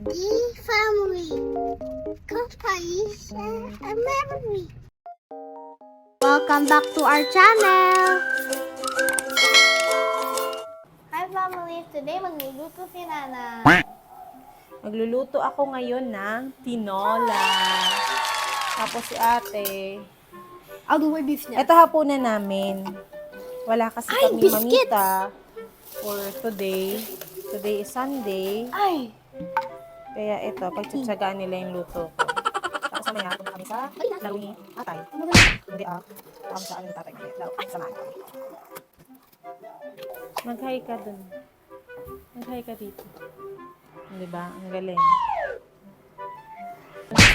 Family. Companies and memory. Welcome back to our channel! Hi family! Today magluluto si Nana. Magluluto ako ngayon ng tinola. Tapos si ate. I'll do my beef now. Ito hapunan namin. Wala kasi Ay, kami biscuits! mamita for today. Today is Sunday. Ay! Kaya ito, pagtsatsagaan nila yung luto ko. Tapos mamaya, punta kami sa laro ni tatay. Hindi Tapos sa ano ni tatay kami. Laro. Ay, samahan kami. Mag-hi ka dun. Mag-hi ka dito. Di ba? Ang galing.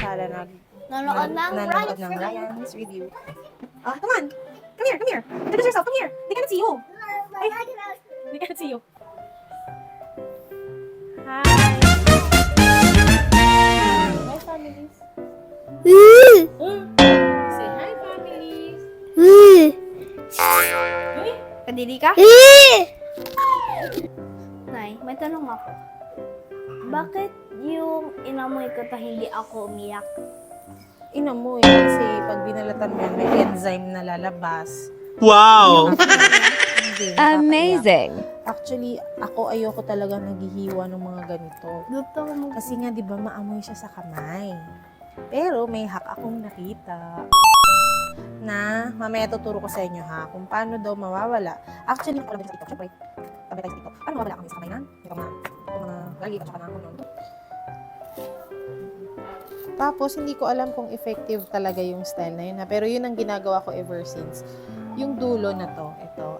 Sala Nanood ng Ryan's review. Come on. Come here, come here. Introduce yourself. Come here. They cannot see you. Ay, they cannot see you. Hi. Hi, families. Say hi, families. Uy. Kadili ka? Nay, may tanong ako. Bakit yung inamoy ko pa hindi ako umiyak? Inamoy kasi pag binalatan mo yan, may enzyme na lalabas. Wow! Hindi, Amazing. actually, ako ayoko talaga naghihiwa ng mga ganito. Gusto ko mag... Kasi nga, di ba, maamoy siya sa kamay. Pero may hack akong nakita na mamaya tuturo ko sa inyo ha, kung paano daw mawawala. Actually, alam din sa TikTok, syempre, tabi tayo sa TikTok. Paano mawawala kami sa kamay na? Ito mga lagi at saka na ako. Tapos, hindi ko alam kung effective talaga yung style na yun ha. Pero yun ang ginagawa ko ever since. Yung dulo na to, ito.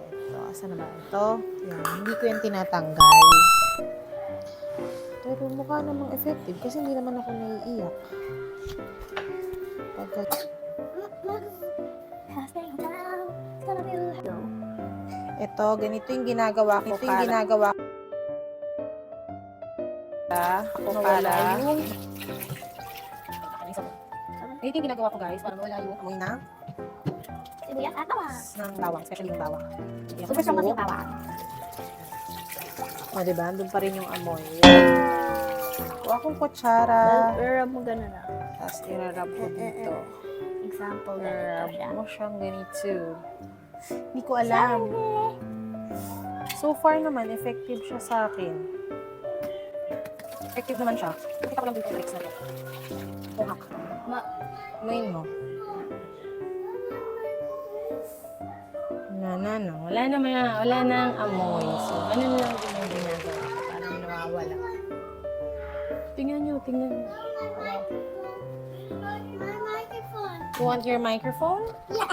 Asan na ba? Ito. Yan. Hindi ko yan tinatanggal. Pero mukha namang effective kasi hindi naman ako naiiyak. Ito, ganito yung ginagawa ko. Para yung ganito yung ginagawa ko guys, para mawala yung amoy na Sibuyas at bawang. ng bawang, especially yung bawang. Yan. Super strong kasi yung bawang. O, diba? Doon pa rin yung amoy. Kuha akong kutsara. Rub mo gano'n na. Tapos irarab ko dito. Example na Irarab ito siya. mo siyang ganito. Hindi ko alam. So far naman, effective siya sa akin. Effective naman siya. Nakita ko lang dito yung tricks na to. Tuhak. Main mo. Wala nang amoy. So, ano lang din yung ginagawa ko. Parang nawawala. Tingnan nyo. My microphone. You want your microphone? Yeah.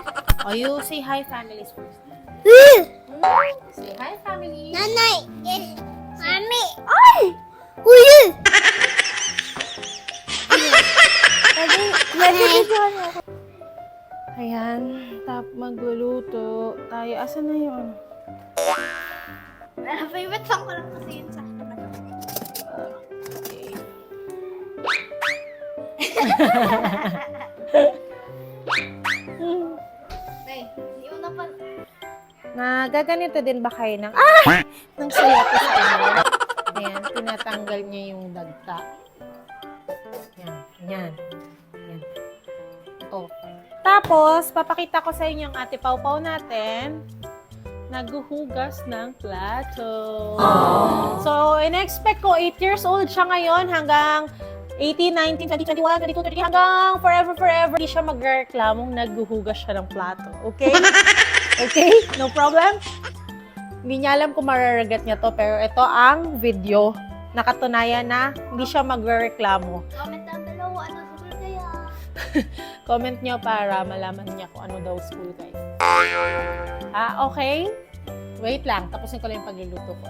Oh, you say hi, families first. Say hi, families. Nanay! Mami! Ay! Uy! Ayan, magluluto tayo. Asan na yun? Favorite song ko lang kasi yun sa Okay. Nay, hindi mo na pa... Nagaganito din ba kayo ng ng sayato sa inyo? Ayan, tinatanggal niya yung dagta. Yan. Ito. Tapos, papakita ko sa inyo ang ate Pau-Pau natin. Naghuhugas ng plato. So, in-expect ko, 8 years old siya ngayon hanggang 18, 19, 20, 21, 22, 23, hanggang forever, hindi siya magreklamong naghuhugas siya ng plato. Okay? Okay? No problem? Hindi niya alam kung mararagat niya to, pero ito ang video. Nakatunayan na hindi siya magreklamo. Comment down below, ano school kaya? Comment niyo para malaman niya kung ano daw school guys. Okay? Wait lang, tapusin ko lang yung pagluluto ko.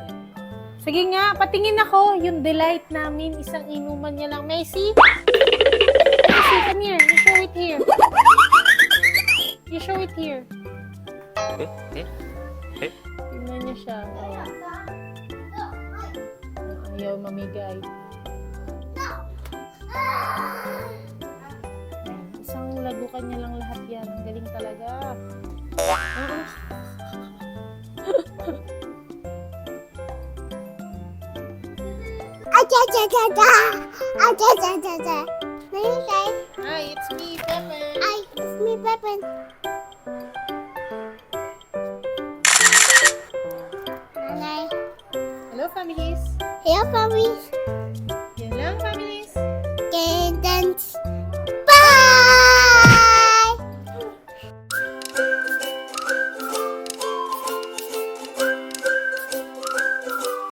Sige nga, patingin ako. Yung delight namin, isang inuman niya lang. Macy? Macy, come here. You show it here. You show it here. Tingnan niya siya. Ayaw mamigay. Isang lagukan niya lang lahat yan. Ang galing talaga. Acha, cha, cha, cha. Nanay, Hi, it's me, Pepe. ay, it's me, Pepin. Nanay. Hello, families. Hello, families.